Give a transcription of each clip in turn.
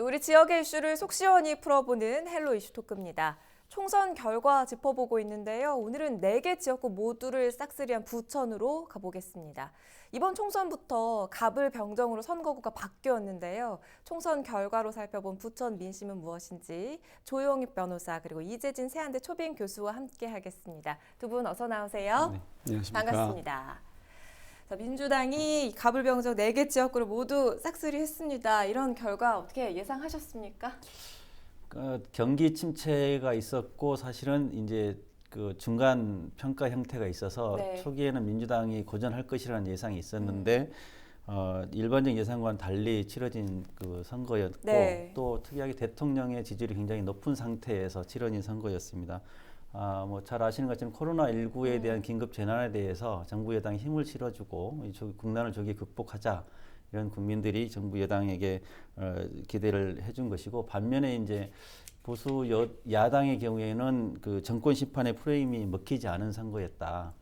우리 지역의 이슈를 속 시원히 풀어보는 헬로 이슈 토크입니다. 총선 결과 짚어보고 있는데요. 오늘은 4개 지역구 모두를 싹쓸이한 부천으로 가보겠습니다. 이번 총선부터 갑을 병정으로 선거구가 바뀌었는데요. 총선 결과로 살펴본 부천 민심은 무엇인지 조용익 변호사 그리고 이재진 세한대 초빙 교수와 함께 하겠습니다. 두 분 어서 나오세요. 네, 안녕하십니까. 반갑습니다. 자, 민주당이 갑을병정 4개 지역구를 모두 싹쓸이 했습니다. 이런 결과 어떻게 예상하셨습니까? 경기 침체가 있었고 사실은 이제 그 중간 평가 형태가 있어서 네. 초기에는 민주당이 고전할 것이라는 예상이 있었는데 일반적 예상과는 달리 치러진 그 선거였고 네. 또 특이하게 대통령의 지지율이 굉장히 높은 상태에서 치러진 선거였습니다. 뭐 잘 아시는 것처럼 코로나19에 대한 긴급 재난에 대해서 정부 여당이 힘을 실어주고 국난을 조기 극복하자 이런 국민들이 정부 여당에게 기대를 해준 것이고 반면에 이제 보수 야당의 경우에는 그 정권 심판의 프레임이 먹히지 않은 선거였다.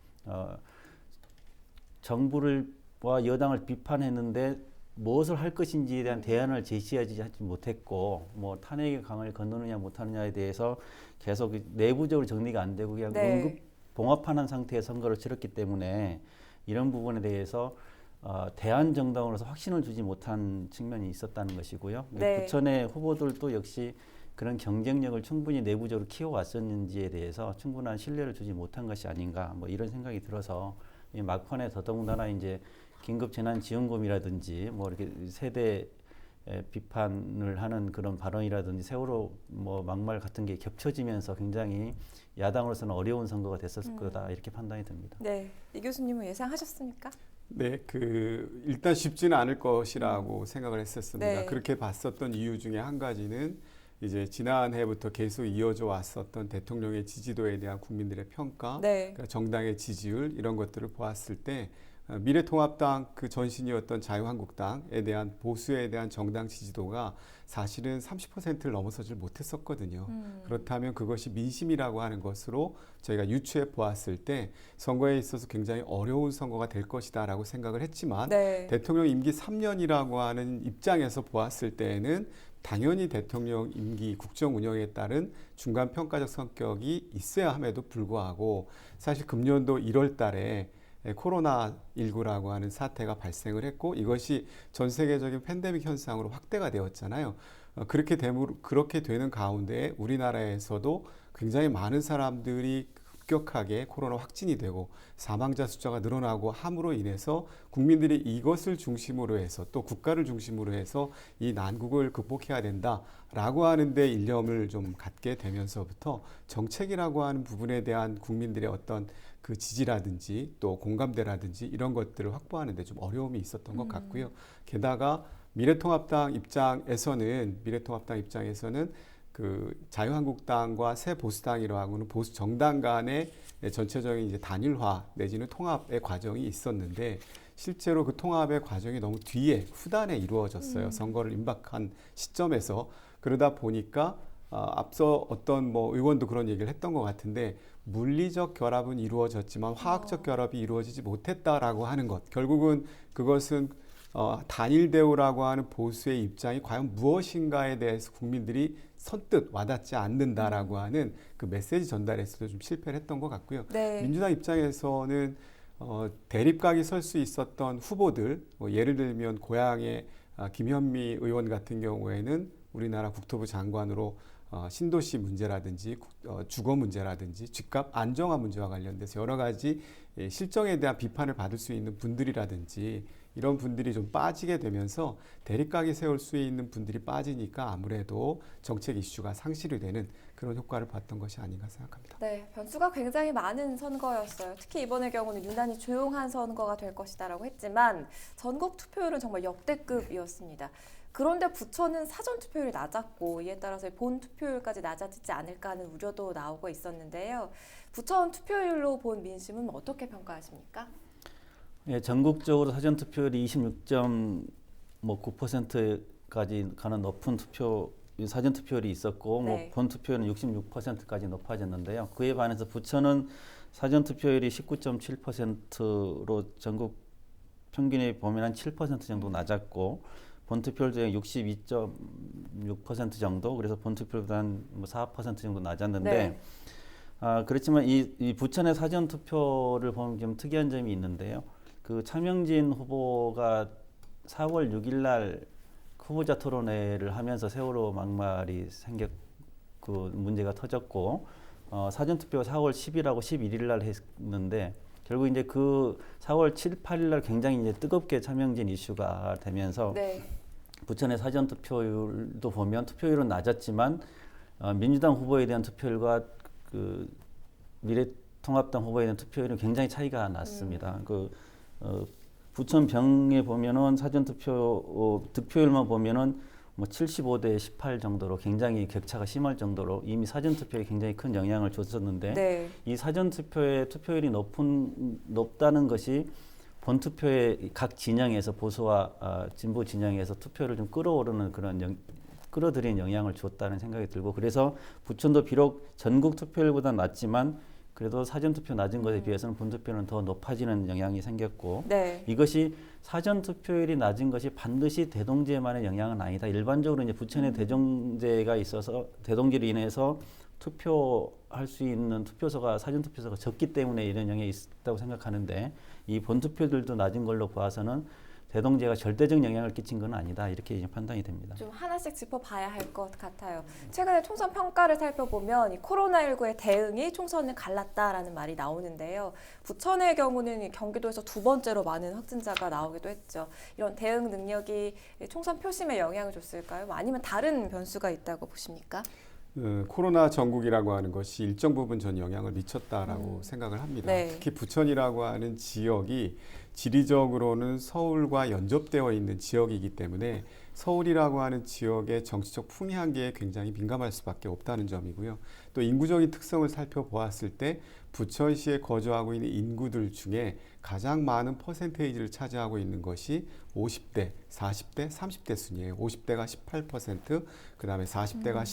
정부와 여당을 비판했는데 무엇을 할 것인지에 대한 대안을 제시하지 못했고 뭐 탄핵의 강을 건너느냐 못하느냐에 대해서 계속 내부적으로 정리가 안 되고 그냥 응급 봉합하는 상태의 선거를 치렀기 때문에 이런 부분에 대해서 대안 정당으로서 확신을 주지 못한 측면이 있었다는 것이고요. 네. 부천의 후보들도 역시 그런 경쟁력을 충분히 내부적으로 키워왔었는지에 대해서 충분한 신뢰를 주지 못한 것이 아닌가 뭐 이런 생각이 들어서 이 막판에 더더군다나 이제 긴급재난지원금이라든지 뭐 이렇게 세대 비판을 하는 그런 발언이라든지 세월호 뭐 막말 같은 게 겹쳐지면서 굉장히 야당으로서는 어려운 선거가 됐었을 거다 이렇게 판단이 듭니다. 네, 이 교수님은 예상하셨습니까? 네, 일단 쉽지는 않을 것이라고 생각을 했었습니다. 네. 그렇게 봤었던 이유 중에 한 가지는 이제 지난해부터 계속 이어져 왔었던 대통령의 지지도에 대한 국민들의 평가, 네. 그러니까 정당의 지지율 이런 것들을 보았을 때 미래통합당 그 전신이었던 자유한국당에 대한 보수에 대한 정당 지지도가 사실은 30%를 넘어서질 못했었거든요. 그렇다면 그것이 민심이라고 하는 것으로 저희가 유추해 보았을 때 선거에 있어서 굉장히 어려운 선거가 될 것이다라고 생각을 했지만 네. 대통령 임기 3년이라고 하는 입장에서 보았을 때에는 당연히 대통령 임기 국정 운영에 따른 중간 평가적 성격이 있어야 함에도 불구하고 사실 금년도 1월 달에 코로나19라고 하는 사태가 발생을 했고 이것이 전 세계적인 팬데믹 현상으로 확대가 되었잖아요. 그렇게 되는 가운데 우리나라에서도 굉장히 많은 사람들이 급격하게 코로나 확진이 되고 사망자 숫자가 늘어나고 함으로 인해서 국민들이 이것을 중심으로 해서 또 국가를 중심으로 해서 이 난국을 극복해야 된다라고 하는데 일념을 좀 갖게 되면서부터 정책이라고 하는 부분에 대한 국민들의 어떤 그 지지라든지 또 공감대라든지 이런 것들을 확보하는 데 좀 어려움이 있었던 것 같고요. 게다가 미래통합당 입장에서는 그 자유한국당과 새보수당이라고 하는 보수 정당 간의 전체적인 이제 단일화 내지는 통합의 과정이 있었는데 실제로 그 통합의 과정이 너무 후단에 이루어졌어요. 선거를 임박한 시점에서. 그러다 보니까 앞서 어떤 뭐 의원도 그런 얘기를 했던 것 같은데 물리적 결합은 이루어졌지만 화학적 결합이 이루어지지 못했다라고 하는 것. 결국은 그것은 단일 대우라고 하는 보수의 입장이 과연 무엇인가에 대해서 국민들이 선뜻 와닿지 않는다라고 하는 그 메시지 전달에서도 좀 실패를 했던 것 같고요. 네. 민주당 입장에서는 대립각이 설 수 있었던 후보들, 뭐 예를 들면 고향의 김현미 의원 같은 경우에는 우리나라 국토부 장관으로 신도시 문제라든지 주거 문제라든지 집값 안정화 문제와 관련돼서 여러 가지 실정에 대한 비판을 받을 수 있는 분들이라든지 이런 분들이 좀 빠지게 되면서 대립각이 세울 수 있는 분들이 빠지니까 아무래도 정책 이슈가 상실이 되는 그런 효과를 봤던 것이 아닌가 생각합니다. 네, 변수가 굉장히 많은 선거였어요. 특히 이번의 경우는 유난히 조용한 선거가 될 것이다라고 했지만 전국 투표율은 정말 역대급이었습니다. 그런데 부천은 사전 투표율이 낮았고 이에 따라서 본 투표율까지 낮아지지 않을까 하는 우려도 나오고 있었는데요. 부천 투표율로 본 민심은 어떻게 평가하십니까? 예, 전국적으로 사전 투표율이 26.9%까지 가는 높은 사전 투표율이 있었고 네. 뭐 본 투표율은 66%까지 높아졌는데요. 그에 반해서 부천은 사전 투표율이 19.7%로 전국 평균에 보면 한 7% 정도 낮았고 본 투표율도 62점 36% 정도, 그래서 본투표보다 한4% 정도 낮았는데 네. 그렇지만 이 부천의 사전 투표를 보면 좀 특이한 점이 있는데요. 그 차명진 후보가 4월 6일 날 후보자 토론회를 하면서 세월호 막말이 그 문제가 터졌고 사전 투표가 4월 10일하고 11일 날 했는데 결국 이제 그 4월 7, 8일 날 굉장히 이제 뜨겁게 차명진 이슈가 되면서 네. 부천의 사전 투표율도 보면 투표율은 낮았지만 민주당 후보에 대한 투표율과 그 미래통합당 후보에 대한 투표율은 굉장히 차이가 났습니다. 부천 병에 보면은 사전 투표 득표율만 보면은 뭐 75대 18 정도로 굉장히 격차가 심할 정도로 이미 사전 투표에 굉장히 큰 영향을 줬었는데 네. 이 사전 투표의 투표율이 높다는 것이 본 투표의 각 진영에서 보수와 진보 진영에서 투표를 좀 끌어오르는 그런 끌어들이는 영향을 줬다는 생각이 들고 그래서 부천도 비록 전국 투표율보다 낮지만 그래도 사전 투표 낮은 것에 비해서는 본 투표는 더 높아지는 영향이 생겼고 네. 이것이 사전 투표율이 낮은 것이 반드시 대동제만의 영향은 아니다. 일반적으로 이제 부천에 대동제가 있어서 대동제로 인해서 투표할 수 있는 투표소가 사전 투표소가 적기 때문에 이런 영향이 있다고 생각하는데 이 본 투표들도 낮은 걸로 보아서는 대동제가 절대적 영향을 끼친 건 아니다. 이렇게 이제 판단이 됩니다. 좀 하나씩 짚어봐야 할 것 같아요. 최근에 총선 평가를 살펴보면 이 코로나19의 대응이 총선을 갈랐다라는 말이 나오는데요. 부천의 경우는 경기도에서 두 번째로 많은 확진자가 나오기도 했죠. 이런 대응 능력이 총선 표심에 영향을 줬을까요? 아니면 다른 변수가 있다고 보십니까? 코로나 전국이라고 하는 것이 일정 부분 전 영향을 미쳤다라고 생각을 합니다. 네. 특히 부천이라고 하는 지역이 지리적으로는 서울과 연접되어 있는 지역이기 때문에 서울이라고 하는 지역의 정치적 풍이한계에 굉장히 민감할 수밖에 없다는 점이고요. 또 인구적인 특성을 살펴보았을 때 부천시에 거주하고 있는 인구들 중에 가장 많은 퍼센테이지를 차지하고 있는 것이 50대, 40대, 30대 순이에요. 50대가 18%, 그 다음에 40대가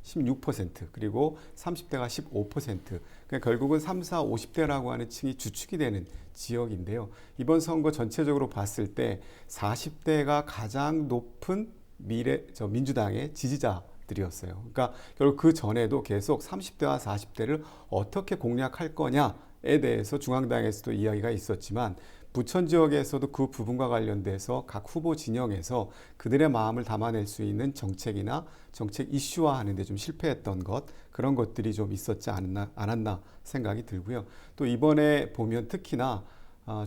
16%, 그리고 30대가 15%. 그러니까 결국은 3, 4, 50대라고 하는 층이 주축이 되는 지역인데요. 이번 선거 전체적으로 봤을 때 40대가 가장 높은 민주당의 지지자들이었어요. 그러니까 결국 그 전에도 계속 30대와 40대를 어떻게 공략할 거냐에 대해서 중앙당에서도 이야기가 있었지만 부천 지역에서도 그 부분과 관련돼서 각 후보 진영에서 그들의 마음을 담아낼 수 있는 정책이나 정책 이슈화하는 데 좀 실패했던 그런 것들이 좀 있었지 않았나 생각이 들고요. 또 이번에 보면 특히나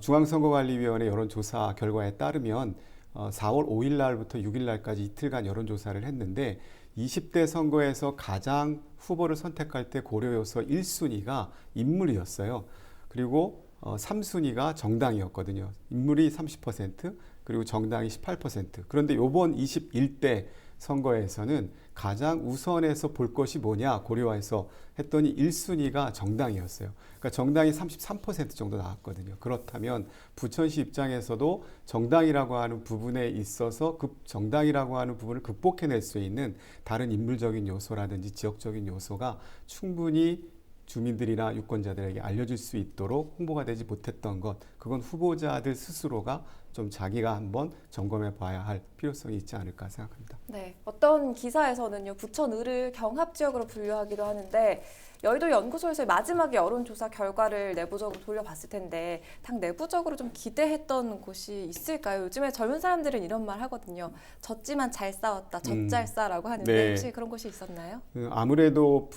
중앙선거관리위원회 여론조사 결과에 따르면 4월 5일 날부터 6일 날까지 이틀간 여론조사를 했는데 20대 선거에서 가장 후보를 선택할 때 고려 요소 1순위가 인물이었어요. 그리고 3순위가 정당이었거든요. 인물이 30%, 그리고 정당이 18%. 그런데 이번 21대 선거에서는 가장 우선해서 볼 것이 뭐냐 고려해서 했더니 1순위가 정당이었어요. 그러니까 정당이 33% 정도 나왔거든요. 그렇다면 부천시 입장에서도 정당이라고 하는 부분에 있어서 그 정당이라고 하는 부분을 극복해낼 수 있는 다른 인물적인 요소라든지 지역적인 요소가 충분히 주민들이나 유권자들에게 알려질 수 있도록 홍보가 되지 못했던 것, 그건 후보자들 스스로가 좀 자기가 한번 점검해 봐야 할 필요성이 있지 않을까 생각합니다. 네, 어떤 기사에서는요, 부천을을 경합 지역으로 분류하기도 하는데 여의도 연구소에서 마지막에 여론조사 결과를 내부적으로 돌려봤을 텐데 당 내부적으로 좀 기대했던 곳이 있을까요? 요즘에 젊은 사람들은 이런 말 하거든요. 졌지만 잘 싸웠다, 젖잘싸라고 하는데 네. 혹시 그런 곳이 있었나요? 아무래도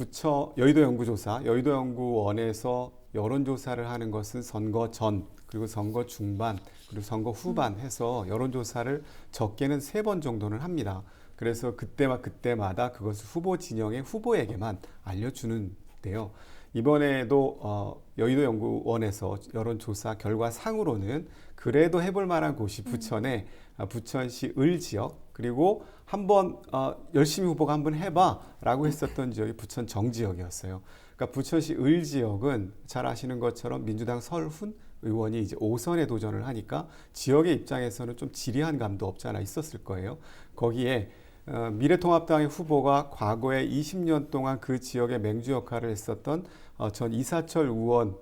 여의도 연구조사, 여의도 연구원에서 여론조사를 하는 것은 선거 전, 그리고 선거 중반, 그리고 선거 후반 해서 여론조사를 적게는 3번 정도는 합니다. 그래서 그때마다 그것을 후보 진영의 후보에게만 알려주는데요. 이번에도 여의도 연구원에서 여론조사 결과 상으로는 그래도 해볼 만한 곳이 부천의 부천시 을 지역, 그리고 한번 열심히 후보가 한번 해봐라고 했었던 지역이 부천 정 지역이었어요. 그러니까 부천시 을 지역은 잘 아시는 것처럼 민주당 설훈 의원이 이제 5선에 도전을 하니까 지역의 입장에서는 좀 지리한 감도 없지 않아 있었을 거예요. 거기에 미래통합당의 후보가 과거에 20년 동안 그 지역의 맹주 역할을 했었던 전 이사철 의원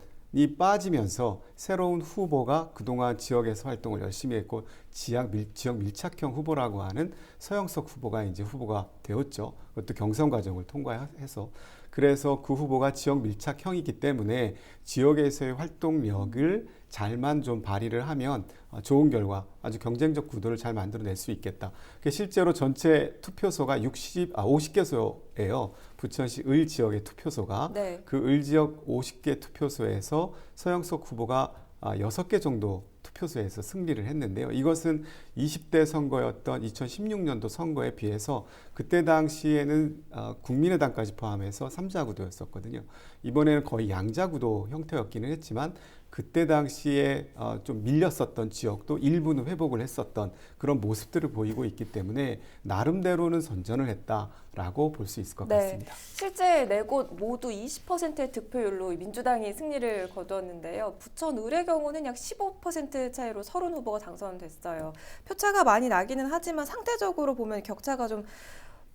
빠지면서 새로운 후보가 그동안 지역에서 활동을 열심히 했고 지역 밀착형 후보라고 하는 서영석 후보가 이제 후보가 되었죠. 그것도 경선 과정을 통과해서. 그래서 그 후보가 지역 밀착형이기 때문에 지역에서의 활동력을 잘만 좀 발휘를 하면 좋은 결과, 아주 경쟁적 구도를 잘 만들어낼 수 있겠다. 실제로 전체 투표소가 50개소예요. 부천시 을 지역의 투표소가. 네. 그 을 지역 50개 투표소에서 서영석 후보가 6개 정도 투표소에서 승리를 했는데요. 이것은 20대 선거였던 2016년도 선거에 비해서 그때 당시에는 국민의당까지 포함해서 3자 구도였었거든요. 이번에는 거의 양자 구도 형태였기는 했지만 그때 당시에 좀 밀렸었던 지역도 일부는 회복을 했었던 그런 모습들을 보이고 있기 때문에 나름대로는 선전을 했다라고 볼 수 있을 것 같습니다. 실제 네 곳 모두 20%의 득표율로 민주당이 승리를 거두었는데요. 부천 을의 경우는 약 15% 차이로 서른 후보가 당선됐어요. 표차가 많이 나기는 하지만 상대적으로 보면 격차가 좀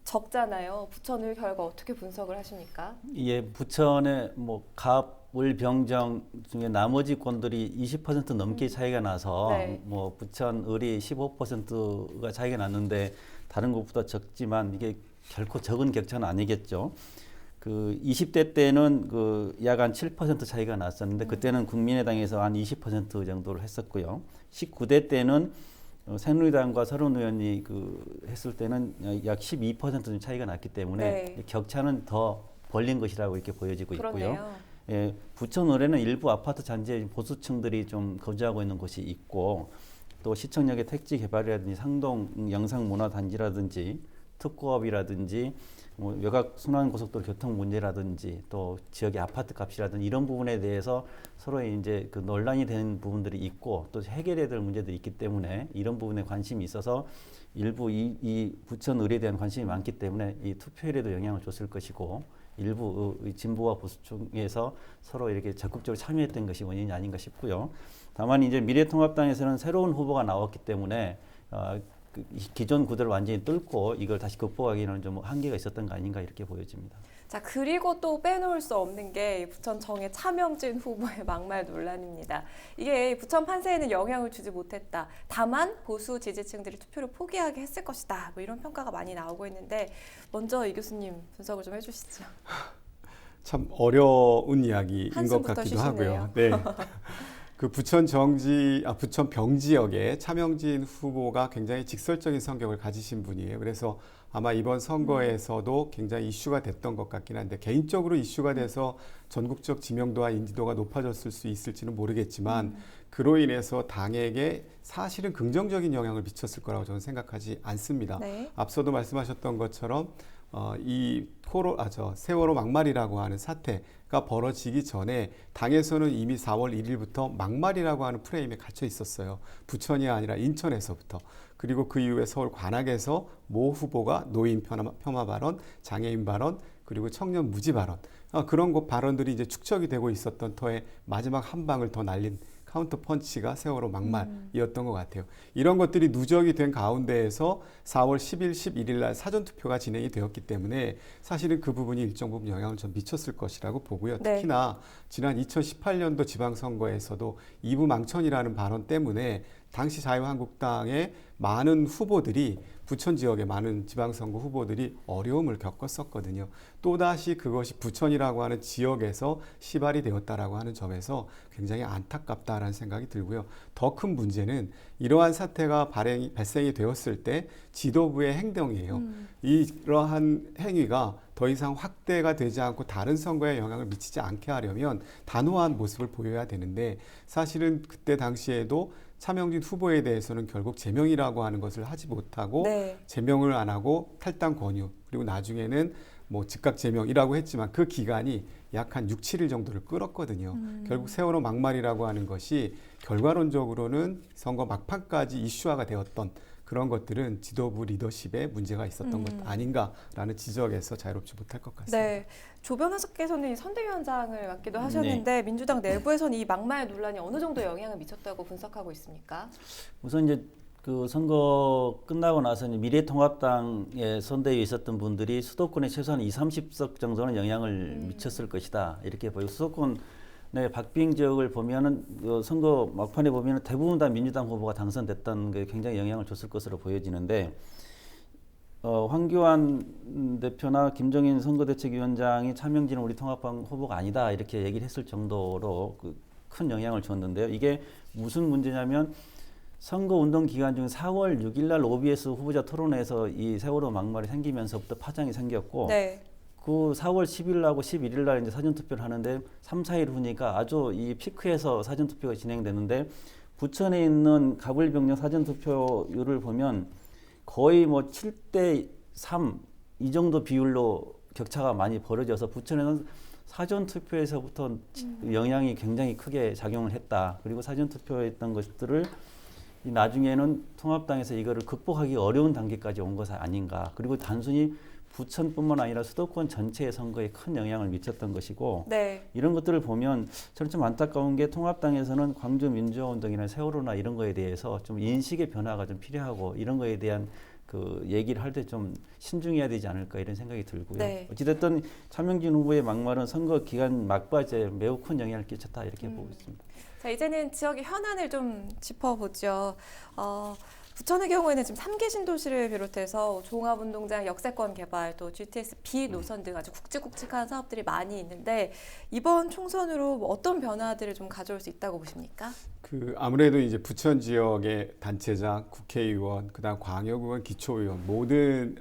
적잖아요. 부천 을 결과 어떻게 분석을 하십니까? 예, 부천의 갑, 을, 병정 중에 나머지 권들이 20% 넘게 차이가 나서 네. 부천, 을이 15%가 차이가 났는데 다른 곳보다 적지만 이게 결코 적은 격차는 아니겠죠. 그 20대 때는 약 한 7% 차이가 났었는데 그때는 국민의당에서 한 20% 정도를 했었고요. 19대 때는 새누리당과 서른 의원이 했을 때는 약 12% 차이가 났기 때문에 네. 격차는 더 벌린 것이라고 이렇게 보여지고 그렇네요. 있고요. 예, 부천 을에는 일부 아파트 단지에 보수층들이 좀 거주하고 있는 곳이 있고 또 시청역의 택지 개발이라든지 상동 영상문화단지라든지 특고업이라든지 외곽 순환고속도로 교통 문제라든지 또 지역의 아파트 값이라든지 이런 부분에 대해서 서로의 이제 논란이 되는 부분들이 있고 또 해결해야 될 문제들이 있기 때문에 이런 부분에 관심이 있어서 일부 이 부천 을에 대한 관심이 많기 때문에 이 투표율에도 영향을 줬을 것이고 일부 진보와 보수 쪽에서 서로 이렇게 적극적으로 참여했던 것이 원인이 아닌가 싶고요. 다만 이제 미래통합당에서는 새로운 후보가 나왔기 때문에 기존 구도를 완전히 뚫고 이걸 다시 극복하기는 좀 한계가 있었던 거 아닌가 이렇게 보여집니다. 자, 그리고 또 빼놓을 수 없는 게 부천청의 차명진 후보의 막말 논란입니다. 이게 부천 판세에는 영향을 주지 못했다. 다만 보수 지지층들이 투표를 포기하게 했을 것이다. 이런 평가가 많이 나오고 있는데 먼저 이 교수님 분석을 좀 해주시죠. 참 어려운 이야기인 것 한숨부터 같기도 쉬시네요. 하고요. 네. 그 부천 병 지역에 차명진 후보가 굉장히 직설적인 성격을 가지신 분이에요. 그래서 아마 이번 선거에서도 굉장히 이슈가 됐던 것 같긴 한데 개인적으로 이슈가 돼서 전국적 지명도와 인지도가 높아졌을 수 있을지는 모르겠지만 그로 인해서 당에게 사실은 긍정적인 영향을 미쳤을 거라고 저는 생각하지 않습니다. 네. 앞서도 말씀하셨던 것처럼 세월호 막말이라고 하는 사태가 벌어지기 전에 당에서는 이미 4월 1일부터 막말이라고 하는 프레임에 갇혀 있었어요. 부천이 아니라 인천에서부터. 그리고 그 이후에 서울 관악에서 모 후보가 노인 폄하 발언, 장애인 발언, 그리고 청년 무지 발언. 그런 발언들이 이제 축적이 되고 있었던 터에 마지막 한 방을 더 날린 카운터 펀치가 세월호 막말이었던 것 같아요. 이런 것들이 누적이 된 가운데에서 4월 10일, 11일 날 사전투표가 진행이 되었기 때문에 사실은 그 부분이 일정 부분 영향을 좀 미쳤을 것이라고 보고요. 네. 특히나 지난 2018년도 지방선거에서도 이부망천이라는 발언 때문에 당시 자유한국당의 많은 후보들이 부천 지역의 많은 지방선거 후보들이 어려움을 겪었었거든요. 또다시 그것이 부천이라고 하는 지역에서 시발이 되었다라고 하는 점에서 굉장히 안타깝다라는 생각이 들고요. 더 큰 문제는 이러한 사태가 발생이 되었을 때 지도부의 행동이에요. 이러한 행위가 더 이상 확대가 되지 않고 다른 선거에 영향을 미치지 않게 하려면 단호한 모습을 보여야 되는데 사실은 그때 당시에도 차명진 후보에 대해서는 결국 제명이라고 하는 것을 하지 못하고 네. 제명을 안 하고 탈당 권유 그리고 나중에는 즉각 제명이라고 했지만 그 기간이 약 한 6, 7일 정도를 끌었거든요. 결국 세월호 막말이라고 하는 것이 결과론적으로는 선거 막판까지 이슈화가 되었던 그런 것들은 지도부 리더십에 문제가 있었던 것 아닌가라는 지적에서 자유롭지 못할 것 같습니다. 네, 조 변호사께서는 선대위원장을 맡기도 하셨는데 민주당 내부에서는 이 막말 논란이 어느 정도 영향을 미쳤다고 분석하고 있습니까? 우선 이제 그 선거 끝나고 나서 이제 미래통합당의 선대위에 있었던 분들이 수도권에 최소한 20, 30석 정도는 영향을 미쳤을 것이다 이렇게 보고 수도권 네, 박빙 지역을 보면은 선거 막판에 보면은 대부분 다 민주당 후보가 당선됐다는 게 굉장히 영향을 줬을 것으로 보여지는데 황교안 대표나 김종인 선거대책위원장이 차명진은 우리 통합당 후보가 아니다 이렇게 얘기를 했을 정도로 큰 영향을 줬는데요. 이게 무슨 문제냐면 선거운동 기간 중 4월 6일 날 OBS 후보자 토론회에서 이 세월호 막말이 생기면서부터 파장이 생겼고 네. 그 4월 10일하고 11일 날 이제 사전투표를 하는데 3, 4일 후니까 아주 이 피크에서 사전투표가 진행되는데 부천에 있는 가불병력 사전투표율을 보면 거의 뭐 7대 3 이 정도 비율로 격차가 많이 벌어져서 부천에는 사전투표에서부터 영향이 굉장히 크게 작용을 했다. 그리고 사전투표했던 것들을 나중에는 통합당에서 이거를 극복하기 어려운 단계까지 온 것이 아닌가. 그리고 단순히 부천뿐만 아니라 수도권 전체의 선거에 큰 영향을 미쳤던 것이고 네. 이런 것들을 보면 저는 좀 안타까운 게 통합당에서는 광주 민주화운동이나 세월호나 이런 거에 대해서 좀 인식의 변화가 좀 필요하고 이런 거에 대한 그 얘기를 할 때 좀 신중해야 되지 않을까 이런 생각이 들고요. 네. 어찌됐든 차명진 후보의 막말은 선거 기간 막바지에 매우 큰 영향을 끼쳤다 이렇게 보고 있습니다. 자, 이제는 지역의 현안을 좀 짚어보죠. 부천의 경우에는 지금 3개 신도시를 비롯해서 종합운동장 역세권 개발, 또 GTS B 노선 등 아주 굵직굵직한 사업들이 많이 있는데 이번 총선으로 뭐 어떤 변화들을 좀 가져올 수 있다고 보십니까? 아무래도 이제 부천 지역의 단체장, 국회의원, 그다음 광역의원, 기초의원 모든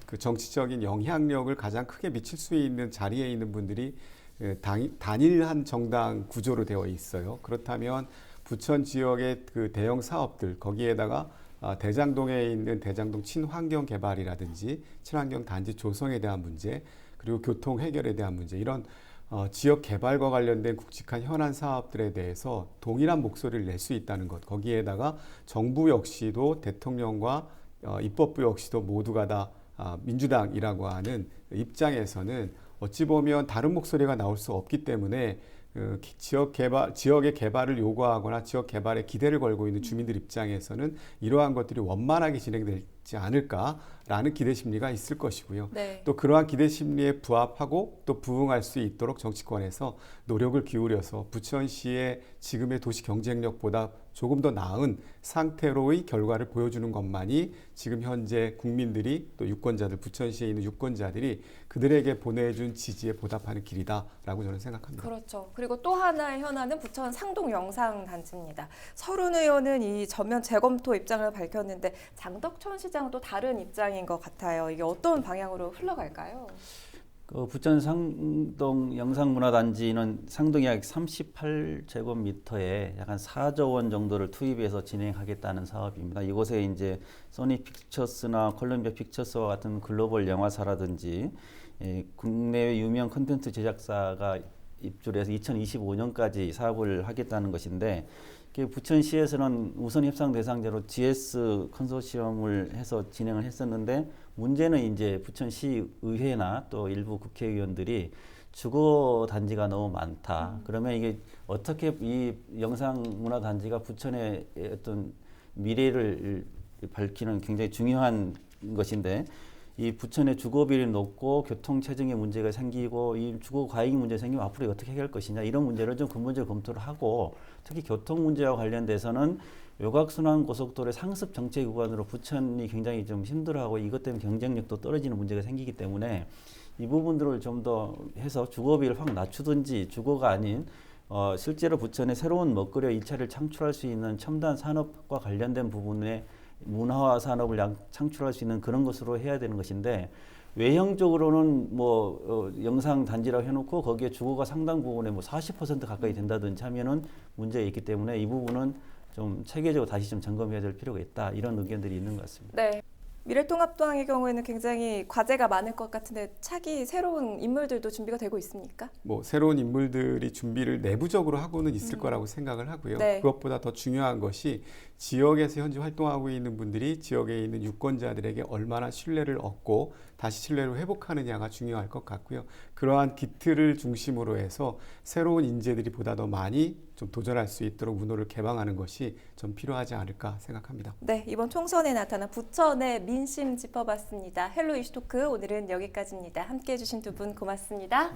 그 정치적인 영향력을 가장 크게 미칠 수 있는 자리에 있는 분들이 단일한 정당 구조로 되어 있어요. 그렇다면 부천 지역의 그 대형 사업들 거기에다가 대장동에 있는 대장동 친환경 개발이라든지 친환경 단지 조성에 대한 문제 그리고 교통 해결에 대한 문제 이런 지역 개발과 관련된 굵직한 현안 사업들에 대해서 동일한 목소리를 낼 수 있다는 것 거기에다가 정부 역시도 대통령과 입법부 역시도 모두가 다 민주당이라고 하는 입장에서는 어찌 보면 다른 목소리가 나올 수 없기 때문에 지역의 개발을 요구하거나 지역 개발에 기대를 걸고 있는 주민들 입장에서는 이러한 것들이 원만하게 진행되지 않을까라는 기대 심리가 있을 것이고요. 네. 또 그러한 기대 심리에 부합하고 또 부응할 수 있도록 정치권에서 노력을 기울여서 부천시의 지금의 도시 경쟁력보다 조금 더 나은 상태로의 결과를 보여주는 것만이 지금 현재 국민들이 또 유권자들 부천시에 있는 유권자들이 그들에게 보내준 지지에 보답하는 길이다라고 저는 생각합니다. 그렇죠. 그리고 또 하나의 현안은 부천 상동 영상단지입니다. 서른 의원은 이 전면 재검토 입장을 밝혔는데 장덕천 시장은 또 다른 입장인 것 같아요. 이게 어떤 방향으로 흘러갈까요? 부천 상동 영상문화단지는 상동이 약 38제곱미터에 약 한 4조 원 정도를 투입해서 진행하겠다는 사업입니다. 이곳에 이제 소니 픽처스나 콜롬비아 픽처스와 같은 글로벌 영화사라든지 국내외 유명 콘텐츠 제작사가 입주해서 2025년까지 사업을 하겠다는 것인데 부천시에서는 우선 협상 대상자로 GS 컨소시엄을 해서 진행을 했었는데 문제는 이제 부천시 의회나 또 일부 국회의원들이 주거 단지가 너무 많다. 그러면 이게 어떻게 이 영상문화단지가 부천의 어떤 미래를 밝히는 굉장히 중요한 것인데 이 부천의 주거비율이 높고 교통 체증의 문제가 생기고 이 주거 과잉 문제 생기면 앞으로 어떻게 해결할 것이냐 이런 문제를 좀 근본적으로 검토를 하고 특히 교통 문제와 관련돼서는 외곽순환 고속도로의 상습 정체 구간으로 부천이 굉장히 좀 힘들어하고 이것 때문에 경쟁력도 떨어지는 문제가 생기기 때문에 이 부분들을 좀 더 해서 주거비를 확 낮추든지 주거가 아닌 실제로 부천에 새로운 먹거리와 일자리를 창출할 수 있는 첨단 산업과 관련된 부분에 문화화 산업을 창출할 수 있는 그런 것으로 해야 되는 것인데 외형적으로는 영상 단지라고 해놓고 거기에 주거가 상당 부분에 40% 가까이 된다든지 하면은 문제가 있기 때문에 이 부분은 좀 체계적으로 다시 좀 점검해야 될 필요가 있다 이런 의견들이 있는 것 같습니다. 네. 미래통합당의 경우에는 굉장히 과제가 많을 것 같은데 차기 새로운 인물들도 준비가 되고 있습니까? 새로운 인물들이 준비를 내부적으로 하고는 있을 거라고 생각을 하고요. 네. 그것보다 더 중요한 것이 지역에서 현재 활동하고 있는 분들이 지역에 있는 유권자들에게 얼마나 신뢰를 얻고 다시 신뢰를 회복하느냐가 중요할 것 같고요. 그러한 기틀을 중심으로 해서 새로운 인재들이 보다 더 많이 좀 도전할 수 있도록 문호를 개방하는 것이 좀 필요하지 않을까 생각합니다. 네, 이번 총선에 나타난 부천의 민심 짚어봤습니다. 헬로 이슈토크 오늘은 여기까지입니다. 함께해 주신 두 분 고맙습니다.